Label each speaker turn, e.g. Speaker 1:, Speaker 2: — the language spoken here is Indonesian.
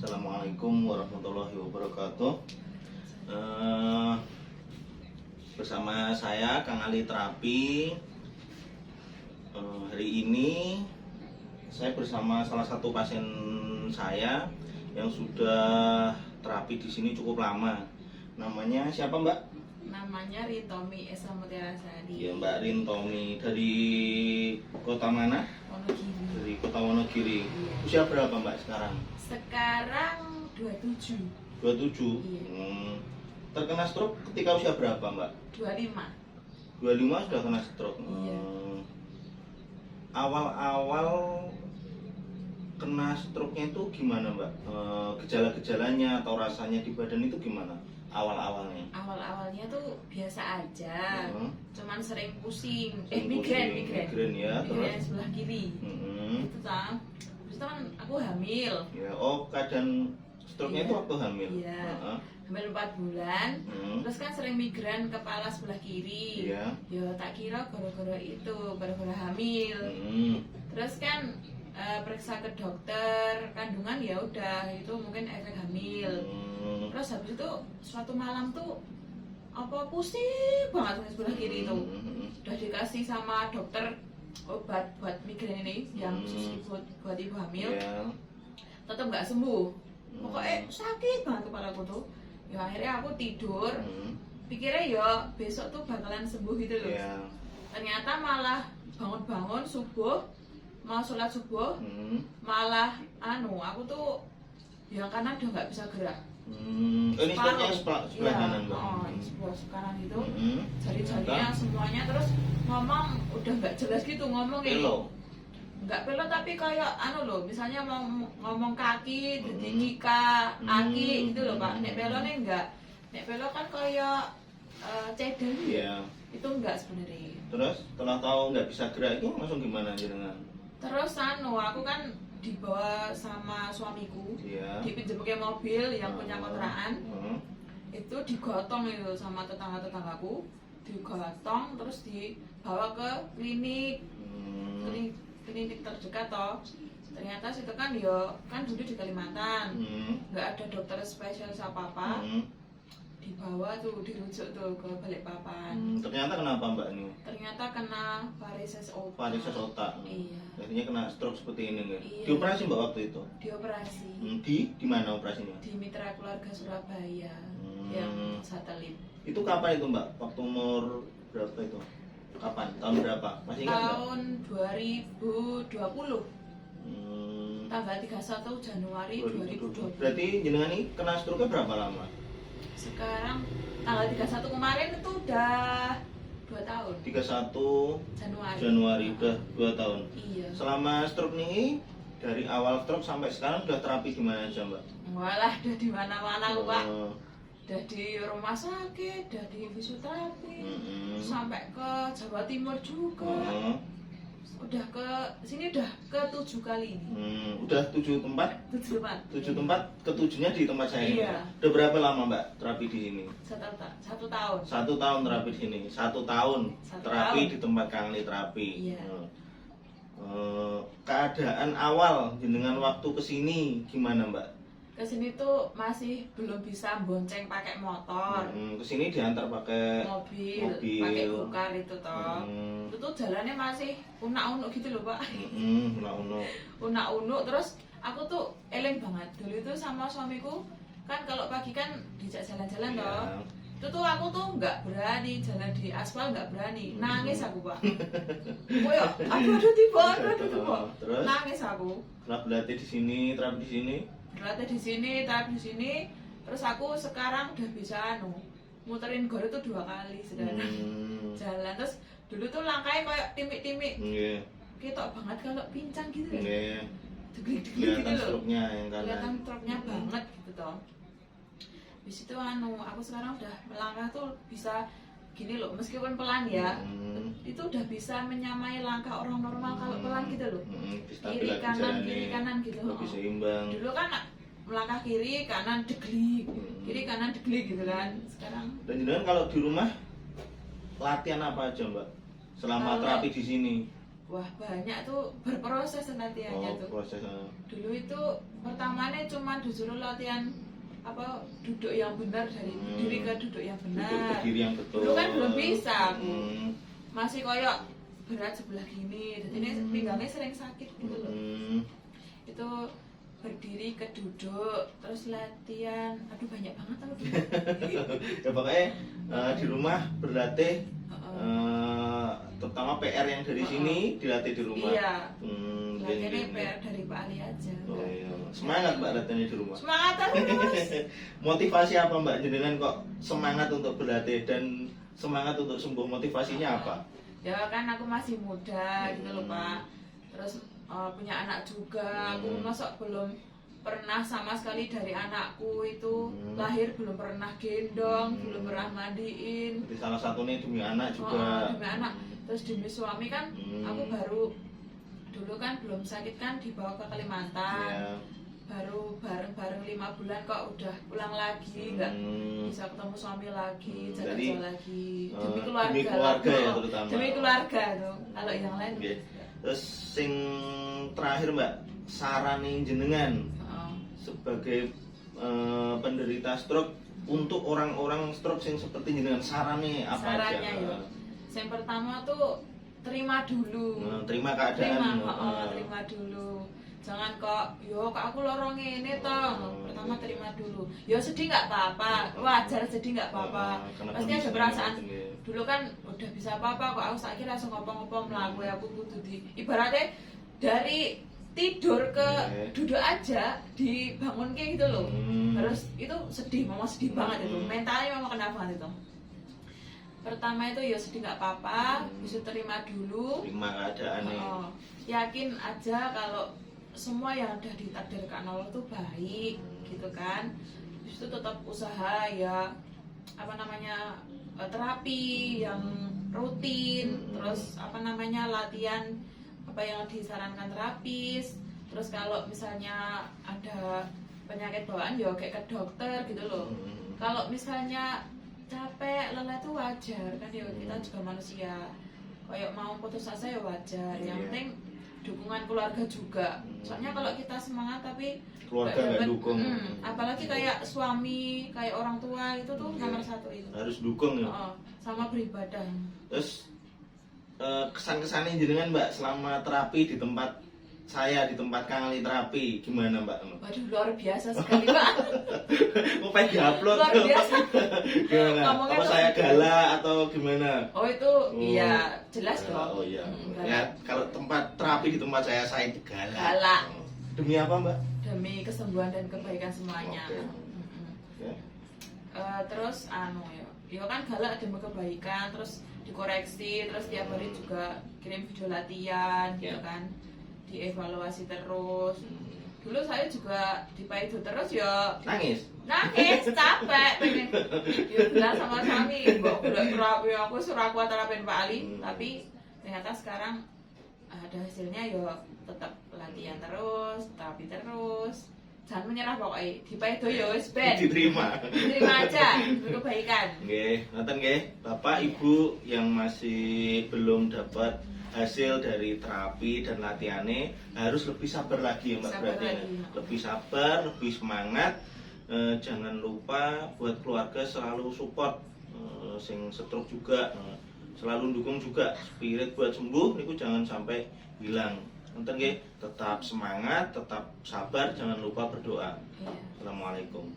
Speaker 1: Assalamualaikum warahmatullahi wabarakatuh. Bersama saya Kang Ali Terapi. Hari ini saya bersama salah satu pasien saya yang sudah terapi di sini cukup lama. Namanya siapa, Mbak?
Speaker 2: Namanya Rintomi Esa Mutiara Sari.
Speaker 1: Ya, Mbak Rintomi. Dari kota mana?
Speaker 2: Wonogiri.
Speaker 1: Dari kota Wonogiri.
Speaker 2: Iya.
Speaker 1: Usia berapa, Mbak, sekarang?
Speaker 2: Sekarang 27.
Speaker 1: 27.
Speaker 2: Iya.
Speaker 1: Terkena stroke ketika usia berapa, Mbak?
Speaker 2: 25.
Speaker 1: 25 sudah kena stroke.
Speaker 2: Iya.
Speaker 1: Awal-awal kena stroke-nya itu gimana, Mbak? Gejala-gejalanya atau rasanya di badan itu gimana? Awal-awalnya.
Speaker 2: Awal-awalnya tuh biasa aja. Cuman sering pusing.
Speaker 1: Sering
Speaker 2: Migrain.
Speaker 1: Migrain ya,
Speaker 2: Migrain
Speaker 1: terus
Speaker 2: sebelah kiri. Itu kan. Terus kan aku hamil.
Speaker 1: Ya, keadaan stroke-nya
Speaker 2: Iya.
Speaker 1: itu waktu hamil.
Speaker 2: Iya. Hamil 4 bulan. Terus kan sering migrain kepala sebelah kiri.
Speaker 1: Iya.
Speaker 2: Ya tak kira gara-gara itu, gara-gara hamil. Terus kan periksa ke dokter kandungan, ya udah itu mungkin efek hamil. Terus habis itu suatu malam tuh apa pusing banget sebelah kiri itu. Udah dikasih sama dokter obat buat migrain ini yang khusus buat ibu hamil.
Speaker 1: Iya.
Speaker 2: Tetap nggak sembuh. Pokoknya sakit banget kepalaku tuh. Ya akhirnya aku tidur. Pikirnya ya besok tuh bakalan sembuh gitu loh.
Speaker 1: Iya.
Speaker 2: Ternyata malah bangun-bangun subuh mau sholat subuh malah aku tuh yang kanan udah nggak bisa gerak.
Speaker 1: Ini stroke-nya sebelah
Speaker 2: Iya,
Speaker 1: kanan, Mbak.
Speaker 2: sebelah kanan itu jari-jarinya semuanya, terus ngomong udah nggak jelas gitu ngomongnya.
Speaker 1: Pelo.
Speaker 2: Nggak pelo tapi kayak loh, misalnya mau ngomong kaki jadi nika aki gitu loh Pak. Nek pelo nih enggak. Nek pelo kan kayak cedel gitu.
Speaker 1: Iya.
Speaker 2: Itu enggak sebenarnya.
Speaker 1: Terus setelah tahu nggak bisa gerak itu langsung gimana jenengan?
Speaker 2: Terus aku kan dibawa sama suamiku,
Speaker 1: Iya.
Speaker 2: dipinjam ke mobil yang punya kontrakan. Itu digotong itu sama tetangga-tetanggaku, digotong terus dibawa ke klinik terdekat toh. Ternyata situ kan dulu di Kalimantan, nggak ada dokter spesialis apa-apa. Dibawa tuh, dirujuk tuh ke Balikpapan.
Speaker 1: Ternyata kenapa, Mbak, ini?
Speaker 2: Ternyata kena varises otak.
Speaker 1: Varises otak.
Speaker 2: Iya.
Speaker 1: Akhirnya kena stroke seperti ini, nggak?
Speaker 2: Iya.
Speaker 1: Dioperasi, Mbak, waktu itu?
Speaker 2: Dioperasi.
Speaker 1: Di mana operasinya?
Speaker 2: Di Mitra Keluarga Surabaya yang satelit.
Speaker 1: Itu kapan itu, Mbak? Waktu umur berapa itu? Kapan? Tahun berapa? Masih ingat nggak?
Speaker 2: Tahun 2020. Tanggal 31 Januari 2020.
Speaker 1: Berarti jenengan ini kena stroke berapa lama?
Speaker 2: Sekarang tanggal 31 kemarin itu udah 2 tahun.
Speaker 1: 31
Speaker 2: Januari.
Speaker 1: Januari udah 2 tahun.
Speaker 2: Iya.
Speaker 1: Selama stroke ini dari awal stroke sampai sekarang udah terapi di mana aja, Mbak?
Speaker 2: Walah, udah di mana-mana, Pak.
Speaker 1: Oh.
Speaker 2: Udah di rumah sakit, udah di fisioterapi, sampai ke Jawa Timur juga. Udah ke sini udah ke 7 kali ini.
Speaker 1: Udah 7 tempat?
Speaker 2: 7 tempat.
Speaker 1: 7 tempat, ketujuhnya di tempat saya ini.
Speaker 2: Iya.
Speaker 1: Udah berapa lama, Mbak, terapi di sini?
Speaker 2: 1 tahun.
Speaker 1: 1 tahun terapi di sini. 1 tahun terapi
Speaker 2: tahun.
Speaker 1: di tempat Kang Ali Terapi.
Speaker 2: Iya.
Speaker 1: Keadaan awal jenengan waktu kesini gimana, Mbak?
Speaker 2: Kesini tuh masih belum bisa bonceng pakai motor.
Speaker 1: Kesini diantar pakai
Speaker 2: mobil, pakai gokar itu toh. Itu tuh jalannya masih unak-unuk gitu loh Pak.
Speaker 1: Unak-unuk.
Speaker 2: Unak-unuk, terus aku tuh eling banget dulu itu sama suamiku kan kalau pagi kan dijak jalan-jalan toh. Itu tuh aku tuh nggak berani jalan di aspal, nggak berani, nangis aku Pak. aduh tiba.
Speaker 1: Terus
Speaker 2: Nangis aku.
Speaker 1: berlatih di sini, terapi di sini.
Speaker 2: Berlatih di sini, terapi di sini. Terus aku sekarang udah bisa muterin gor itu 2 kali sekarang. Jalan terus dulu tuh langkahnya kayak timik-timik. Ketok banget kalau pincang gitu ya. Deglik-deglik gitu loh.
Speaker 1: Stroke-nya yang kanan.
Speaker 2: Kelihatan stroke-nya banget gitu toh. Habis itu aku sekarang udah melangkah tuh bisa gini loh, meskipun pelan ya. Itu udah bisa menyamai langkah orang normal kalau pelan gitu loh. Kiri kanan gitu.
Speaker 1: Lebih seimbang.
Speaker 2: Dulu kan melangkah kiri kanan deglik, kiri kanan deglik gitu kan. Sekarang.
Speaker 1: Dan jenengan kalau di rumah latihan apa aja, Mbak? Selama terapi di sini.
Speaker 2: wah banyak tuh berproses latihannya tuh.
Speaker 1: Proses.
Speaker 2: Dulu itu pertamanya cuma disuruh latihan apa duduk yang benar dari berdiri ke duduk yang benar.
Speaker 1: Berdiri yang betul.
Speaker 2: Dulu kan belum bisa aku. Masih koyok berat sebelah gini, jadi ini pinggangnya sering sakit gitu loh. Itu berdiri ke duduk, terus latihan, aduh banyak banget aku dulu.
Speaker 1: Ya pokoknya di rumah berlatih, terutama PR yang dari sini dilatih di rumah.
Speaker 2: Iya.
Speaker 1: Latihannya
Speaker 2: PR dari Pak Ali aja.
Speaker 1: Oh iya. Semangat Mbak latihannya di rumah.
Speaker 2: Semangat terus.
Speaker 1: Motivasi apa Mbak jenengan kok semangat untuk berlatih dan semangat untuk sembuh, motivasinya apa?
Speaker 2: Ya kan aku masih muda gitu loh Pak. Terus punya anak juga, aku masuk belum pernah sama sekali dari anakku itu lahir belum pernah gendong, belum pernah mandiin.
Speaker 1: Jadi salah satunya demi anak juga.
Speaker 2: Demi anak. Terus demi suami kan, aku baru dulu kan belum sakit kan dibawa ke Kalimantan.
Speaker 1: Yeah.
Speaker 2: Baru bareng-bareng 5 bulan kok udah pulang lagi, nggak bisa ketemu suami lagi, jalan-jalan lagi. Demi keluarga,
Speaker 1: demi keluarga ya terutama.
Speaker 2: Demi keluarga tuh. Kalau yang lain.
Speaker 1: Okay. Terus sing terakhir Mbak, saranin jenengan sebagai penderita stroke untuk orang-orang stroke yang seperti jenengan, sarannya apa
Speaker 2: Sarannya
Speaker 1: aja?
Speaker 2: Ya. Yang pertama tuh terima dulu.
Speaker 1: Terima keadaan.
Speaker 2: Terima dulu. Jangan kok, yo kok aku lorong ini toh. Pertama terima dulu. Yo sedih nggak apa-apa, wajar sedih nggak apa-apa. Pasti ada perasaan. Dulu kan udah bisa apa-apa kok aku sakit langsung ngopong-ngopong melaku aku kudu di. Ibaratnya dari tidur ke duduk aja dibangun kayak gitu loh. Terus itu sedih, mama sedih banget itu. Mentalnya mama kena banget itu. Pertama itu ya sedih nggak apa-apa, bisa terima dulu.
Speaker 1: Terima keadaannya.
Speaker 2: Yakin aja kalau semua yang udah ditakdirkan Allah tuh baik gitu kan. Terus itu tetap usaha ya apa namanya terapi yang rutin, terus apa namanya latihan apa yang disarankan terapis. Terus kalau misalnya ada penyakit bawaan ya kayak ke dokter gitu loh. Kalau misalnya capek, lelah itu wajar kan ya, kita juga manusia. Kayak mau putus asa ya wajar. Yang penting dukungan keluarga juga. Soalnya kalau kita semangat tapi
Speaker 1: keluarga nggak dukung,
Speaker 2: apalagi kayak suami, kayak orang tua itu tuh nomor satu itu.
Speaker 1: Harus dukung ya.
Speaker 2: Sama beribadah.
Speaker 1: Terus kesan-kesannya jenengan Mbak selama terapi di tempat saya, di tempat Kang Ali terapi, gimana Mbak?
Speaker 2: Waduh luar biasa sekali Pak.
Speaker 1: Mau pengen diupload
Speaker 2: luar biasa.
Speaker 1: Gimana? Apa saya galak atau gimana?
Speaker 2: Oh itu iya jelas dong.
Speaker 1: Oh iya. Ya kalau tempat terapi di tempat saya itu galak.
Speaker 2: Galak.
Speaker 1: Demi apa Mbak?
Speaker 2: Demi kesembuhan dan kebaikan semuanya. Terus ya kan galak demi kebaikan, terus dikoreksi, terus tiap hari juga kirim video latihan gitu kan, dievaluasi terus. Dulu saya juga dipaidu terus ya nangis capek pengen ya bilang sama suami mbak udah terapi aku suruh aku terapin Pak Ali, tapi ternyata sekarang ada hasilnya ya tetap latihan terus, terapi terus, jangan menyerah pokoknya dipaidu ya wis ben diterima aja untuk kebaikan.
Speaker 1: Nggih, ngoten nggih. Bapak Ibu yang masih belum dapat hasil dari terapi dan latihannya harus lebih sabar lagi ya Mbak, berarti lebih sabar, lebih semangat. Jangan lupa buat keluarga selalu support, sing stroke juga selalu dukung juga, spirit buat sembuh niku jangan sampai hilang. Nonton nggih, tetap semangat, tetap sabar, jangan lupa berdoa. Assalamualaikum.